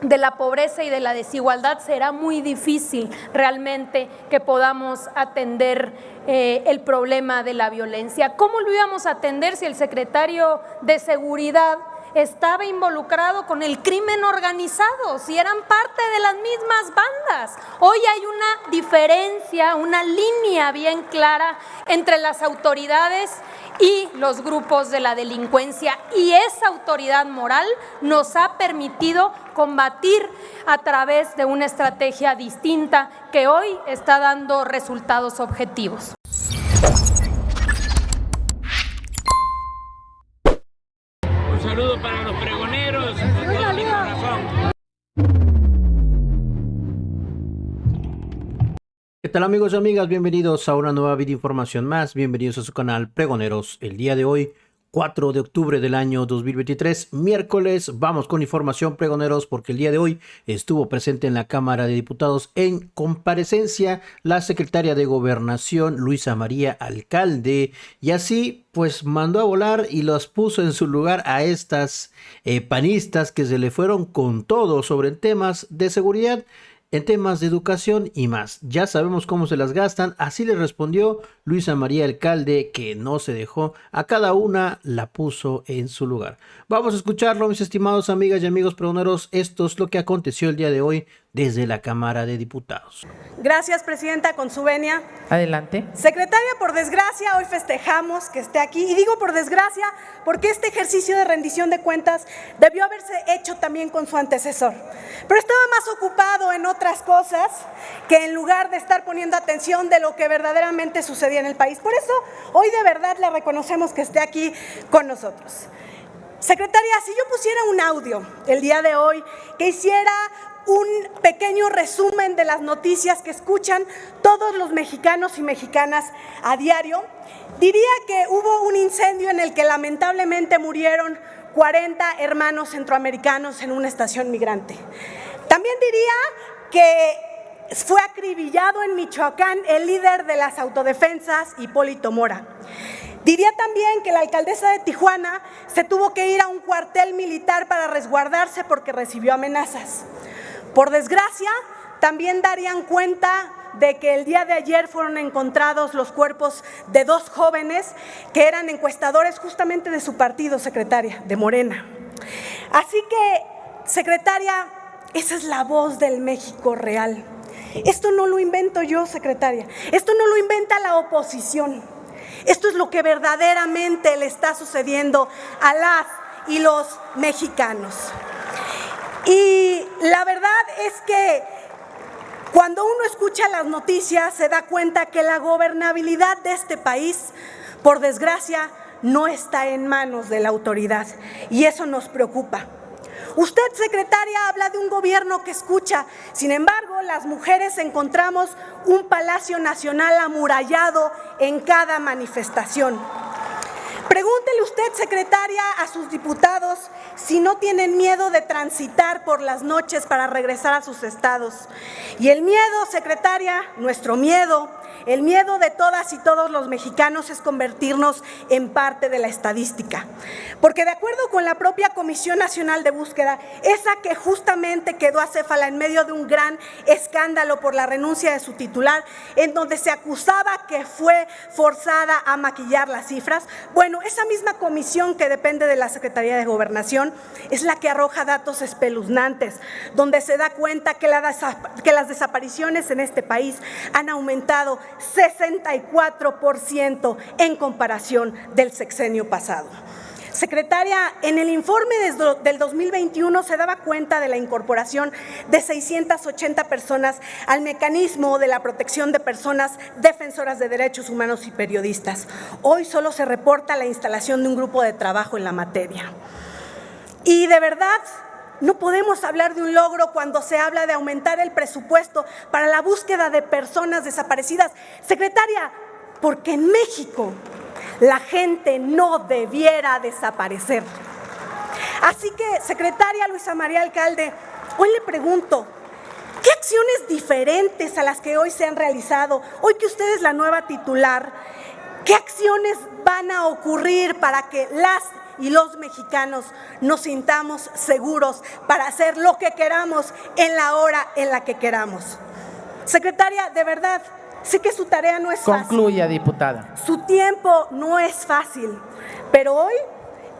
de la pobreza y de la desigualdad, será muy difícil realmente que podamos atender el problema de la violencia. ¿Cómo lo íbamos a atender si el secretario de Seguridad estaba involucrado con el crimen organizado, si eran parte de las mismas bandas? Hoy hay una diferencia, una línea bien clara entre las autoridades y los grupos de la delincuencia, y esa autoridad moral nos ha permitido combatir a través de una estrategia distinta que hoy está dando resultados objetivos. Un saludo para los pregoneros, con todo mi corazón. ¿Qué tal, amigos y amigas? Bienvenidos a una nueva videoinformación más. Bienvenidos a su canal Pregoneros. El día de hoy, 4 de octubre del año 2023, miércoles, vamos con información, pregoneros, porque el día de hoy estuvo presente en la Cámara de Diputados en comparecencia la secretaria de Gobernación, Luisa María Alcalde, y así pues mandó a volar y los puso en su lugar a estas panistas que se le fueron con todo sobre temas de seguridad, en temas de educación y más. Ya sabemos cómo se las gastan. Así le respondió Luisa María Alcalde, que no se dejó. A cada una la puso en su lugar. Vamos a escucharlo, mis estimados amigas y amigos pregoneros. Esto es lo que aconteció el día de hoy desde la Cámara de Diputados. Gracias, presidenta, con su venia. Adelante. Secretaria, por desgracia, hoy festejamos que esté aquí. Y digo por desgracia porque este ejercicio de rendición de cuentas debió haberse hecho también con su antecesor. Pero estaba más ocupado en otras cosas que en lugar de estar poniendo atención de lo que verdaderamente sucedía en el país. Por eso, hoy de verdad le reconocemos que esté aquí con nosotros. Secretaria, si yo pusiera un audio el día de hoy que hiciera un pequeño resumen de las noticias que escuchan todos los mexicanos y mexicanas a diario, diría que hubo un incendio en el que lamentablemente murieron 40 hermanos centroamericanos en una estación migrante. También diría que fue acribillado en Michoacán el líder de las autodefensas, Hipólito Mora. Diría también que la alcaldesa de Tijuana se tuvo que ir a un cuartel militar para resguardarse porque recibió amenazas. Por desgracia, también darían cuenta de que el día de ayer fueron encontrados los cuerpos de 2 jóvenes que eran encuestadores justamente de su partido, secretaria, de Morena. Así que, secretaria, esa es la voz del México real. Esto no lo invento yo, secretaria. Esto no lo inventa la oposición. Esto es lo que verdaderamente le está sucediendo a las y los mexicanos. Y la verdad es que cuando uno escucha las noticias se da cuenta que la gobernabilidad de este país, por desgracia, no está en manos de la autoridad, y eso nos preocupa. Usted, secretaria, habla de un gobierno que escucha. Sin embargo, las mujeres encontramos un Palacio Nacional amurallado en cada manifestación. Pregúntele usted, secretaria, a sus diputados si no tienen miedo de transitar por las noches para regresar a sus estados. Y el miedo, secretaria, nuestro miedo, el miedo de todas y todos los mexicanos es convertirnos en parte de la estadística. Porque de acuerdo con la propia Comisión Nacional de Búsqueda, esa que justamente quedó acéfala en medio de un gran escándalo por la renuncia de su titular, en donde se acusaba que fue forzada a maquillar las cifras, bueno, esa misma comisión que depende de la Secretaría de Gobernación es la que arroja datos espeluznantes, donde se da cuenta que las desapariciones en este país han aumentado 64% en comparación del sexenio pasado. Secretaria, en el informe del 2021 se daba cuenta de la incorporación de 680 personas al mecanismo de la protección de personas defensoras de derechos humanos y periodistas. Hoy solo se reporta la instalación de un grupo de trabajo en la materia. Y de verdad, no podemos hablar de un logro cuando se habla de aumentar el presupuesto para la búsqueda de personas desaparecidas. Secretaria, porque en México la gente no debiera desaparecer. Así que, secretaria Luisa María Alcalde, hoy le pregunto, ¿qué acciones diferentes a las que hoy se han realizado, hoy que usted es la nueva titular, qué acciones van a ocurrir para que las y los mexicanos nos sintamos seguros para hacer lo que queramos en la hora en la que queramos. Secretaria, de verdad, sé que su tarea no es fácil. Concluya, diputada. Su tiempo no es fácil, pero hoy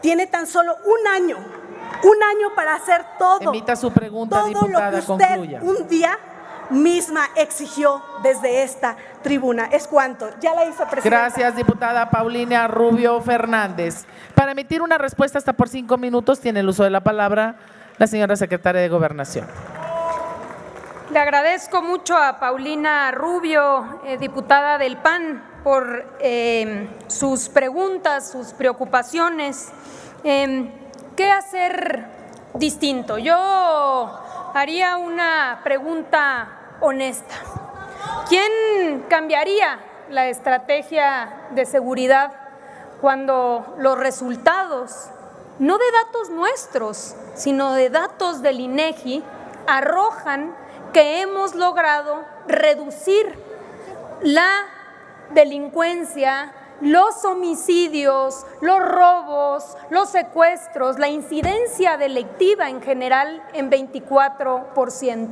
tiene tan solo un año para hacer todo. Emita su pregunta, todo diputada, lo que usted concluya. un día misma exigió desde esta tribuna. Es cuanto. Ya la hizo, presidenta. Gracias, diputada Paulina Rubio Fernández. Para emitir una respuesta hasta por 5 minutos tiene el uso de la palabra la señora secretaria de Gobernación. Le agradezco mucho a Paulina Rubio, diputada del PAN, por sus preguntas, sus preocupaciones. ¿Qué hacer distinto? Yo haría una pregunta honesta. ¿Quién cambiaría la estrategia de seguridad cuando los resultados, no de datos nuestros, sino de datos del INEGI, arrojan que hemos logrado reducir la delincuencia, los homicidios, los robos, los secuestros, la incidencia delictiva en general en 24%?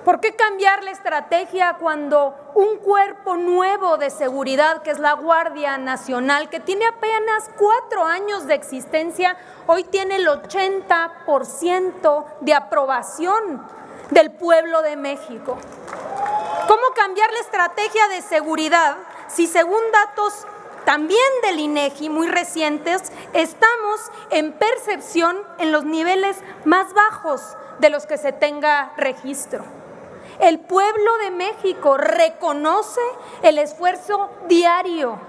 ¿Por qué cambiar la estrategia cuando un cuerpo nuevo de seguridad, que es la Guardia Nacional, que tiene apenas 4 años de existencia, hoy tiene el 80% de aprobación del pueblo de México? ¿Cómo cambiar la estrategia de seguridad si, según datos también del INEGI muy recientes, estamos en percepción en los niveles más bajos de los que se tenga registro? El pueblo de México reconoce el esfuerzo diario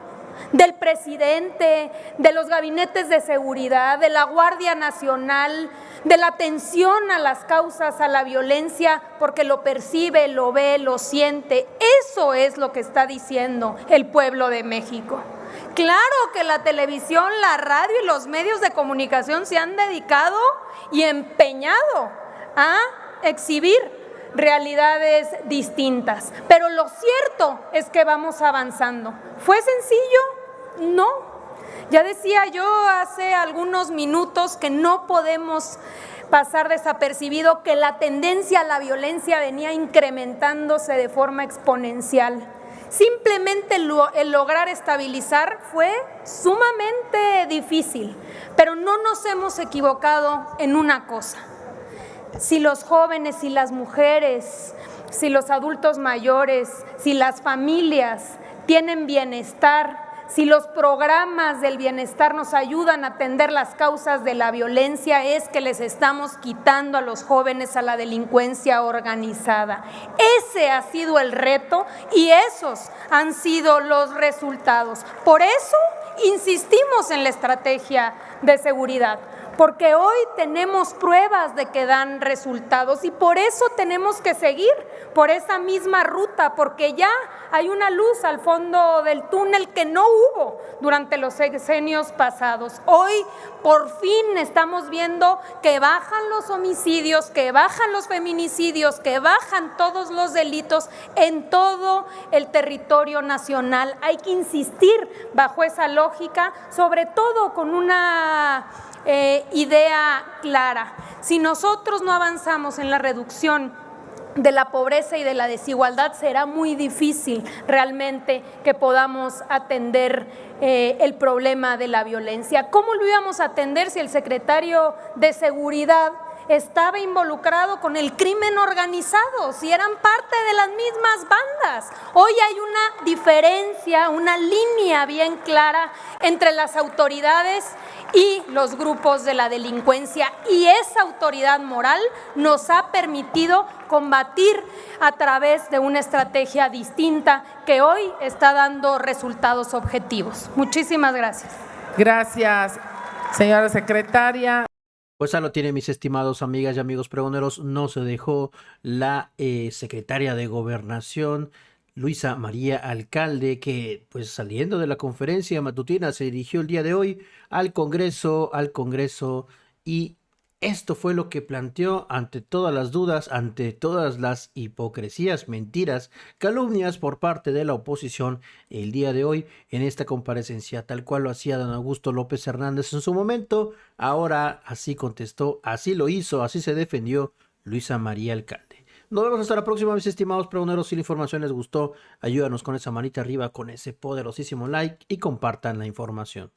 del presidente, de los gabinetes de seguridad, de la Guardia Nacional, de la atención a las causas, a la violencia, porque lo percibe, lo ve, lo siente. Eso es lo que está diciendo el pueblo de México. Claro que la televisión, la radio y los medios de comunicación se han dedicado y empeñado a exhibir realidades distintas, pero lo cierto es que vamos avanzando. ¿Fue sencillo? No. Ya decía yo hace algunos minutos que no podemos pasar desapercibido que la tendencia a la violencia venía incrementándose de forma exponencial. Simplemente el lograr estabilizar fue sumamente difícil, pero no nos hemos equivocado en una cosa. Si los jóvenes, si las mujeres, si los adultos mayores, si las familias tienen bienestar, si los programas del bienestar nos ayudan a atender las causas de la violencia, es que les estamos quitando a los jóvenes a la delincuencia organizada. Ese ha sido el reto y esos han sido los resultados. Por eso insistimos en la estrategia de seguridad, porque hoy tenemos pruebas de que dan resultados y por eso tenemos que seguir por esa misma ruta, porque ya hay una luz al fondo del túnel que no hubo durante los sexenios pasados. Hoy por fin estamos viendo que bajan los homicidios, que bajan los feminicidios, que bajan todos los delitos en todo el territorio nacional. Hay que insistir bajo esa lógica, sobre todo con una idea clara. Si nosotros no avanzamos en la reducción de la pobreza y de la desigualdad, será muy difícil realmente que podamos atender el problema de la violencia. ¿Cómo lo íbamos a atender si el secretario de Seguridad estaba involucrado con el crimen organizado, si eran parte de las mismas bandas? Hoy hay una diferencia, una línea bien clara entre las autoridades y los grupos de la delincuencia, y esa autoridad moral nos ha permitido combatir a través de una estrategia distinta que hoy está dando resultados objetivos. Muchísimas gracias. Gracias, señora secretaria. Pues ahí lo tienen, mis estimados amigas y amigos pregoneros. No se dejó la secretaria de Gobernación, Luisa María Alcalde, que pues saliendo de la conferencia matutina se dirigió el día de hoy al Congreso y Esto fue lo que planteó ante todas las dudas, ante todas las hipocresías, mentiras, calumnias por parte de la oposición el día de hoy en esta comparecencia, tal cual lo hacía don Augusto López Hernández en su momento. Ahora así contestó, así lo hizo, así se defendió Luisa María Alcalde. Nos vemos hasta la próxima, mis estimados pregoneros. Si la información les gustó, ayúdanos con esa manita arriba, con ese poderosísimo like y compartan la información.